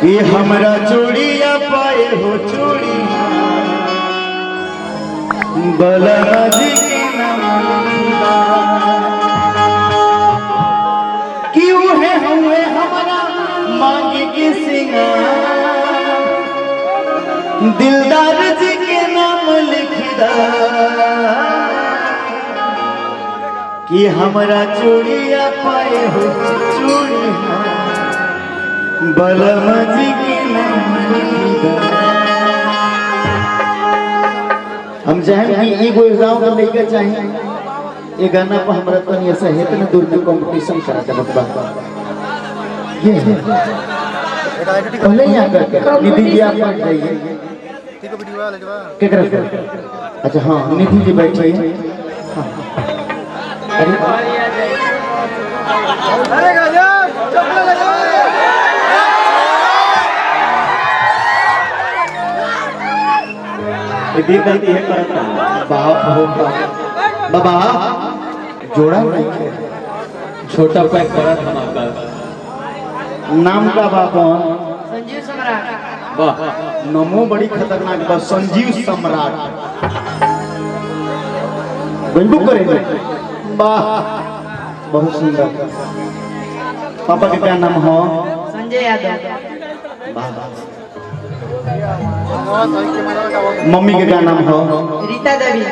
ये हमरा चूड़िया पाए हो चूड़ी बलमा जी के नाम क्यों है हुए हमारा मांगी की सिंगार दिलदार जी के नाम लिखदा कि हमरा चूड़िया पाए हो चूड़िया बलमा जी के नाम लिखदा। हम चाहें कि एगो गाँव का लड़का चाहिए ये गाना पर हमरा तनी ऐसा है इतना दूर में कंपटीशन करा दे बब्बा ये पहले यहाँ करके निधि जी आप बैठ जाइए केकरा से अच्छा हाँ निधि जी बैठिए हाँ अरे गजब चपला लगा ये गलती है करता बाप हो बाबा जोड़ा नहीं है छोटा पैक करा धमाका नाम का बाप संजीव सम्राट वाह नमो बड़ी खतरनाक बा संजीव सम्राट बनबू करेंगे वाह बहुत सुंदर पापा के क्या नाम हो संजय यादव वाह मम्मी के क्या नाम हो रीता देवी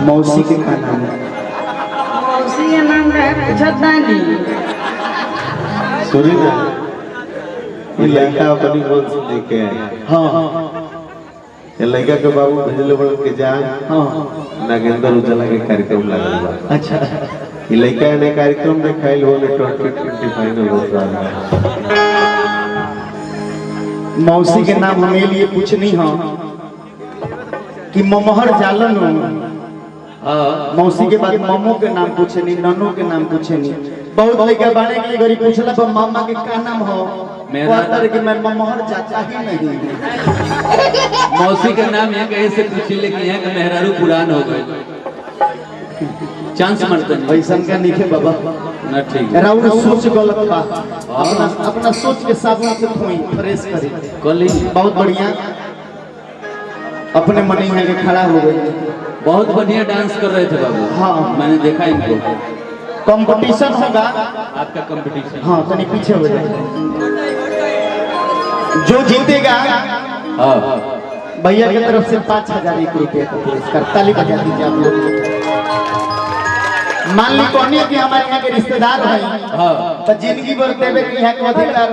मौसी के क्या नाम है मौसी का नाम है पूछतानी सुनी ना ये लड़का अपनी बोल से लेके आए हाँ ये लड़का के बाबू भेजले बोल के जा हाँ नागेंद्र उजाला के कार्यक्रम लागल बा अच्छा ये लड़का ने कार्यक्रम में खाइल होले 2020 फाइनल हो रहा है मौसी के नाम हमें लिए पूछनी हो कि ममहर जालन मौसी के बाद ममो के नाम पूछे नहीं ननो के नाम पूछे नहीं बहुत लड़का बने के गरीब पूछला पर मामा के का नाम हो मेरा तरह के मैं ममहर चाचा ही नहीं मौसी का नाम यहाँ कहीं से पूछ ले कि यहाँ का मेहरारू पुरान हो गए चांस मरते नहीं ऐसा का नहीं है बाबा ना ठीक राउर सोच गलत बा अपना सोच के साबुन से धोई फ्रेश करी कली बहुत बढ़िया अपने मन में खड़ा हो गई बहुत बढ़िया डांस कर रहे थे बाबू हाँ मैंने देखा इनको कंपटीशन होगा आपका कंपटीशन हाँ तनी पीछे हो जाए जो जीतेगा हाँ भैया की तरफ से 5,000 रुपये का पुरस्कार ताली बजा दीजिए आप लोग मान ली कौन कि हमारे यहाँ के रिश्तेदार हैं हाँ तो जिंदगी भर देवे के यहाँ के अधिकार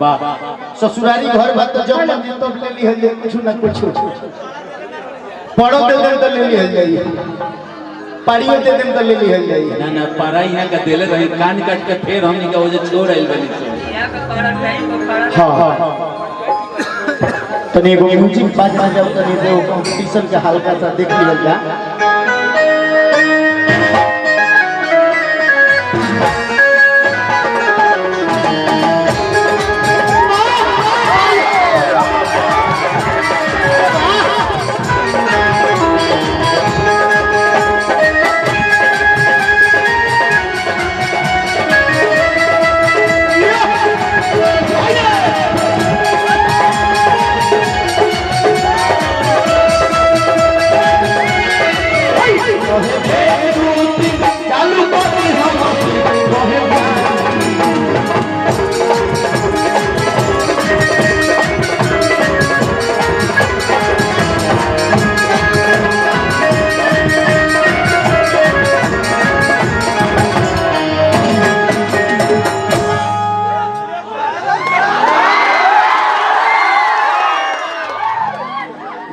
बा वाह ससुरारी घर भर तो जब मन तो ले ली है कुछ ना कुछ पड़ो दे देम तो ले ली है जाइए पाड़ियो दे देम तो ले ली है जाइए ना ना पारा यहाँ का देले रही कान काट के फिर हमने का वजह छोड़ आइल बनी हाँ तनी एगो म्यूजिक बाजा जाओ तनी से कंपटीशन के हल्का सा देख लिया जा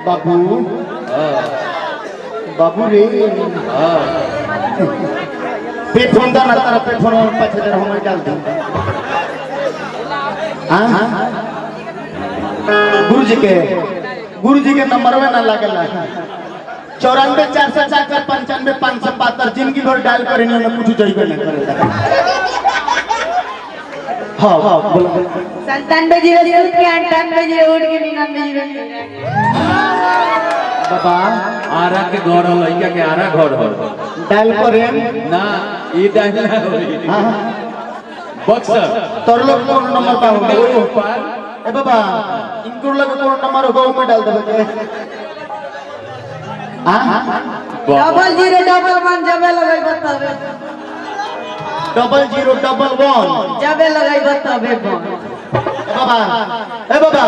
बाबू बाबू रे पे फोन दा ना तारा पे फोन 5,000 हम डाल दूं हां गुरुजी के नंबर में ना लागला 94 404 95 572 जिंदगी भर डायल करे नहीं कुछ जइबे ना करे हां हां बोल 97 के 98 उठ के 99 बाबा आरा के घर हो लइका के आरा घर हो डायल करे ना ई डायल ना होई हां बक्सर तोर लोग कौन नंबर पा होगा गोपाल ए बाबा इनको लगे कौन नंबर होगा वो में डाल देबे के हां 0011 जबे लगाई बतावे 0011 जबे लगाई बतावे ए बाबा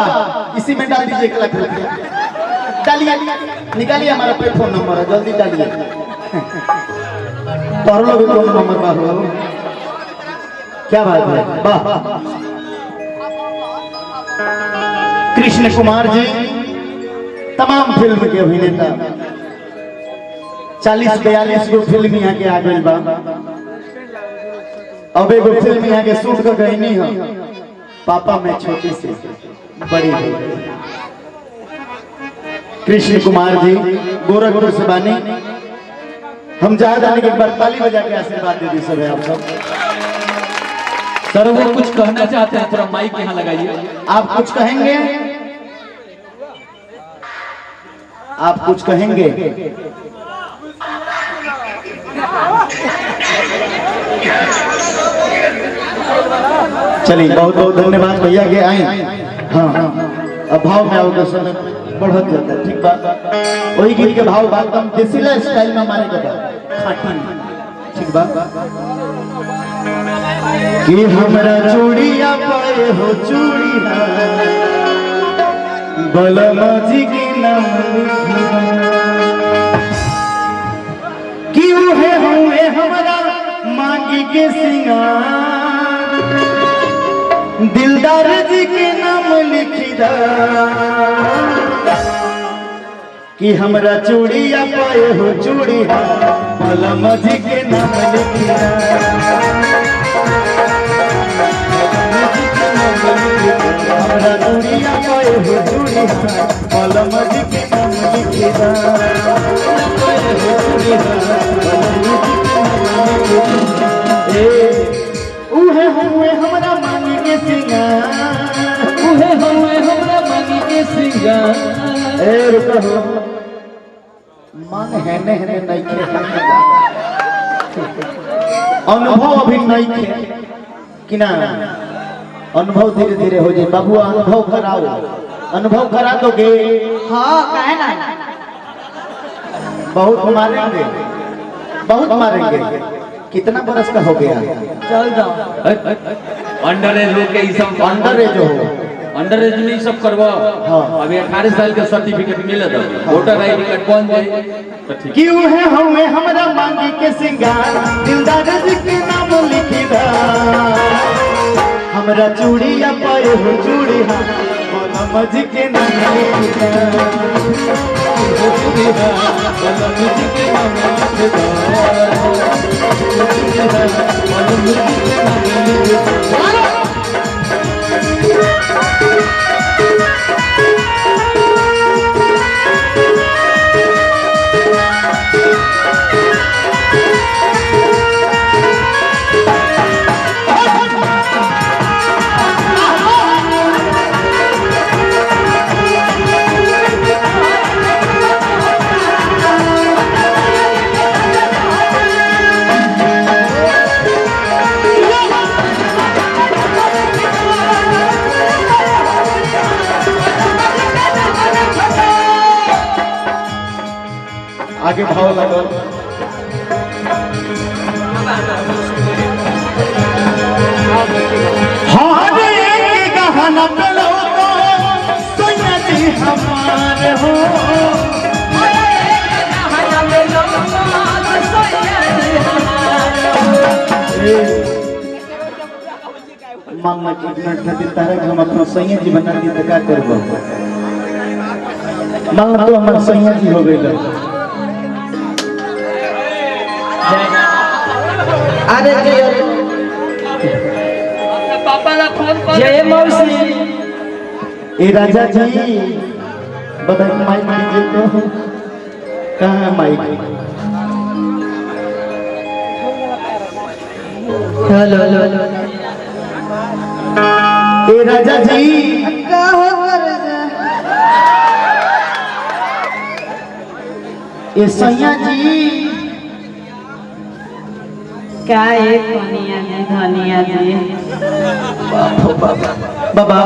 इसी में डाल दीजिए 1 लाख रुपया डालिए निकालिए हमारा पे फोन नंबर है जल्दी डालिए तोर लोग कौन नंबर पा होगा क्या बात है वाह कृष्ण कुमार जी तमाम फिल्म के अभिनेता 40-42 गो फिल्म यहाँ के आ गई बा अब एगो फिल्म यहाँ के शूट कर गई नहीं है पापा में छोटी सी बड़ी हो गई कृष्ण कुमार जी गोरखपुर से बानी हम जहाँ जाने के एक बार ताली बजा के आशीर्वाद दे दी सब है आप सब सर वो कुछ कहना चाहते हैं थोड़ा माइक यहाँ लगाइए आप कुछ कहेंगे आप कुछ कहेंगे चलिए बहुत बहुत धन्यवाद भैया के आए हाँ अब भाव में आओगे समय बढ़त जाता है ठीक बात वही गीत के भाव बात हम देसीला स्टाइल में हमारे के खाटी ठीक बात कि हमरा चूड़िया पाए हो चूड़िया बलमा जी के नाम कि उहे हुए हमरा मांगी के सिंगार दिलदार जी के नाम लिखिदा कि हमरा चूड़िया पाए हो चूड़िया बलमा जी के नाम लिखिदा हमरा चूड़िया पाए हो चूड़िया बलमा जी के नाम लिखिदा उहे हुए हमरा मांगी के सिंगार उहे हुए हमरा मांगी के सिंगार ए रुको मन है ने नहीं खे अनुभव अभी नहीं खे कि ना अनुभव धीरे धीरे हो जाए बाबू अनुभव करा दोगे हां काहे ना बहुत मारेंगे कितना बरस का हो गया चल जाओ अंडर एज लोग के ई सब अंडर एज हो अंडर एज में सब करवा हाँ। अभी 18 साल के सर्टिफिकेट मिले तो वोटर आईडी कार्ड बन जाए तो ठीक क्यों है हमें हमरा मांगी के सिंगार दिलदार जी के नाम लिखिदा हमरा चूड़िया पाए हो चूड़िया बलमा जी के नाम लिखिदा बलम जी के नाम लिखिदा आगे भाव लगा हर एक गहना पे लोगो सोना जी हमारे हो मांगना कितना खातिर तारा हम अपना सैया जी बना दी तो क्या करबो मांग तो हमार सैया जी हो गई अरे पापा ला फोन कर जय मौसी ए राजा जी बता माइक दीजिए तो कहाँ है माइक हेलो ए राजा जी का हो करे ए सैया जी क्या एक धनिया जी धनिया जी बाबा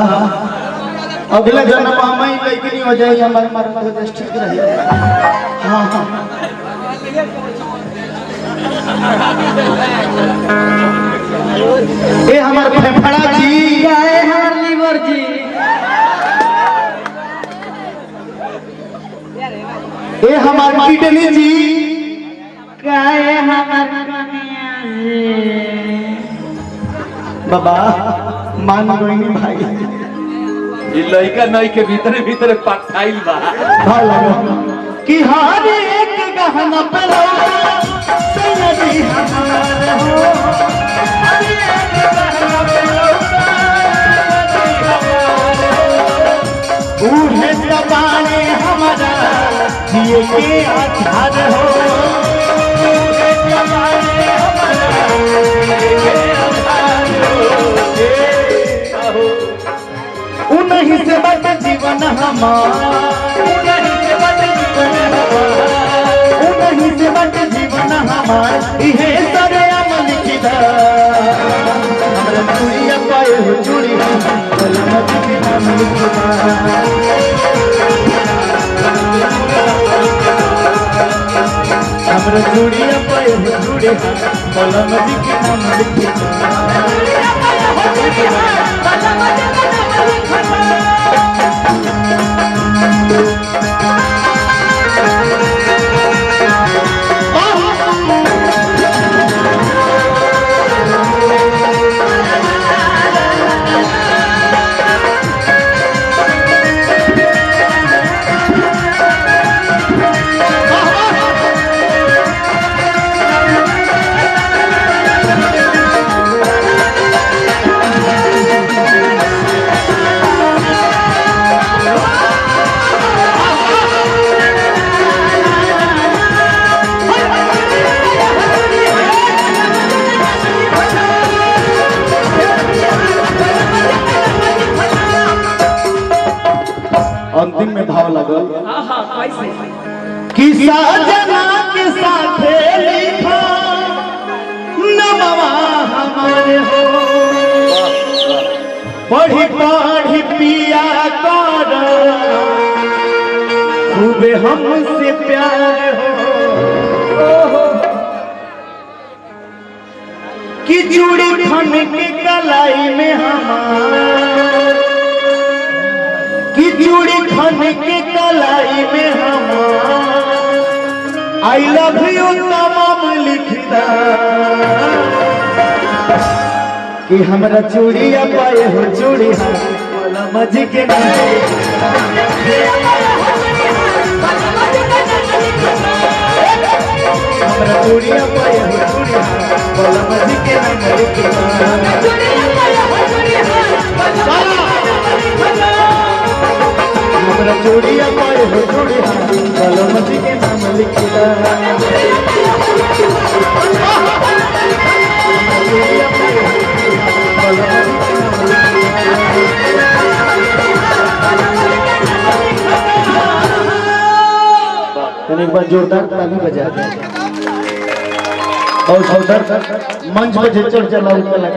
अगला जन्म हम ही लेकिन हो जाए हमारे मारे ठीक रहे। हाँ हाँ ये हमारे फेफड़ा जी क्या है हमार लीवर जी ये हमारे किडनी जी क्या है हमार कन्या जी बाबा मान कोई नहीं भाई ये लड़का नई के भीतर भीतर पटाइल बा भाव लगो कि हर एक गहना पे सैयदी हमारे हो हर एक गहना पे बूढ़े जबाने हमारा जिए के आधार हो बूढ़े जबाने हमारा जिए के आधार हो उन्हीं से बट जीवन हमारा उन्हीं से बट जीवन हमारा इहे सरे अमल किदा हमरा चूड़िया पाए हो चूड़ी कलमत के नाम लिखा हमरा चूड़िया पाए हो चूड़ी कलमत के नाम लिखा अंतिम में भाव लगल कि साजना के साथे लिखा नमवा हमारे हो पढ़ी पढ़ी पिया कर खूबे हमसे प्यार हो कि चूड़ी खन के कलाई में हमारा कि चूड़ी खन के कलाई में हमारा आई लव यू तमाम लिखदा कि हमरा चूड़िया पाए हो चूड़ी मजी के हमरा चूड़िया पाए हो चूड़ी मजी के हमरा चूड़िया पाए हो चूड़ी मजी के नाम लिखदा एक बार जोरदार ताली बजा दे और मंच पर चढ़ चला